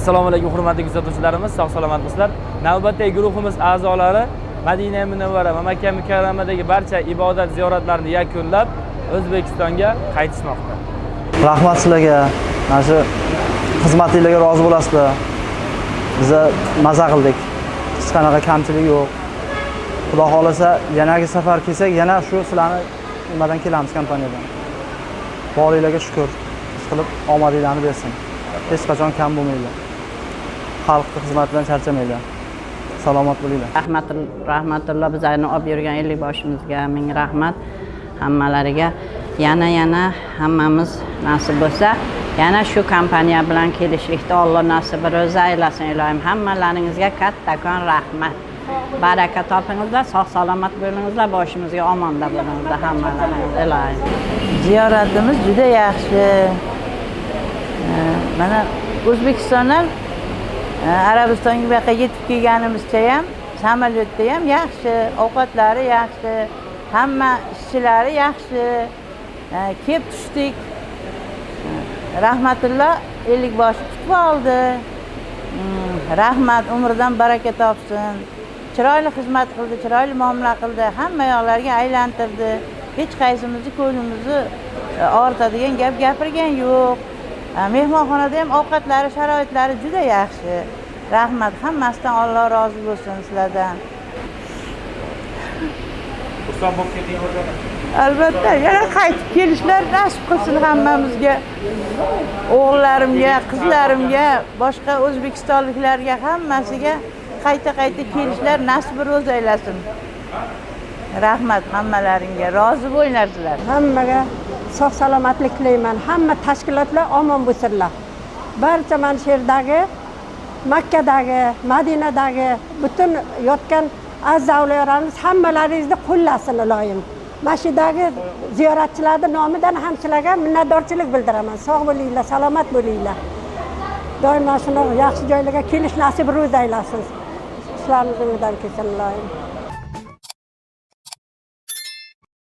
Assalomu alaykum hurmatli kuzatuvchilarimiz, sog' salomatmisizlar. Navbatdagi guruhimiz a'zolari Madina Munawvara va Makka Mukarramadagi barcha ibodat ziyoratlarini yakunlab O'zbekistonga qaytishmoqda. Rahmat sizlarga. Mana shu xizmatingizga rozi bo'lasizlar. Biz maza qildik. Hech qanaqa kamchilik yo'q. Xudo xolasa yanagi safar kelsak, yana shu sizlarni nimadan kelamiz kompaniyadan. Boringlarga shukr. Qilib omadinglarni bersin. Hech qachon kam bo'lmanglar. Xalqning xizmatidan charchamanglar. Salomat bo'linglar. Rahmatulloh bizlarni olib yurgan ellik boshimizga ming rahmat. Hammalariga yana hammamiz nasib bo'lsa, yana shu kompaniya bilan kelishlikda Alloh nasibini o'zi aylasin ilohim. Hammalaringizga kattakon rahmat. Baraka topingizlar, sog' salomat bo'lingizlar, boshimizga omonda bo'lingizlar hammalaringiz ilohim. Ziyoratimiz juda yaxshi. Mana O'zbekistondan Arabistonga bu yoqqa yetib kelganimizcha ham, samolyotda ham yaxshi, ovqatlari yaxshi, hamma ishchilari yaxshi. Kelib tushdik. Rahmatulloh ellikboshi kutib oldi. Rahmat, umridan baraka topsin. Chiroyli xizmat qildi, chiroyli muomala qildi, hamma yoqlarga aylantirdi. Hech qaysimizni ko'nglimizni og'ritadigan gap gapirgan yo'q. Mehmonxonada ham ovqatlari, sharoitlari juda yaxshi. Rahmat, hammasidan Alloh rozi bo'lsin sizlardan. Xursand bo'lib keldingizmi? Albatta, yana qaytib kelishlar nasib qilsin hammamizga. O'g'illarimga, qizlarimga, boshqa o'zbekistonliklarga hammasiga qayta kelishlar nasib ro'z aylasin. Rahmat hammalaringga, rozi bo'linglar sizlar. Hammaga sog' salomatlik tilayman. Hamma tashkilotlar omon bo'lsinlar. Barcha mana shu yerdagi, Makkadagi, Madinadagi butun yotgan aziz avliyolarimiz hammalaringizni qo'llasin ilohim. Mana shu yerdagi ziyoratchilarning nomidan ham sizlarga minnatdorchilik bildiraman. Sog' bo'linglar, salomat bo'linglar. Doimo shunday yaxshi joylarga kelish nasib ro'z aylasin. Sizlarning kelsin ilohim.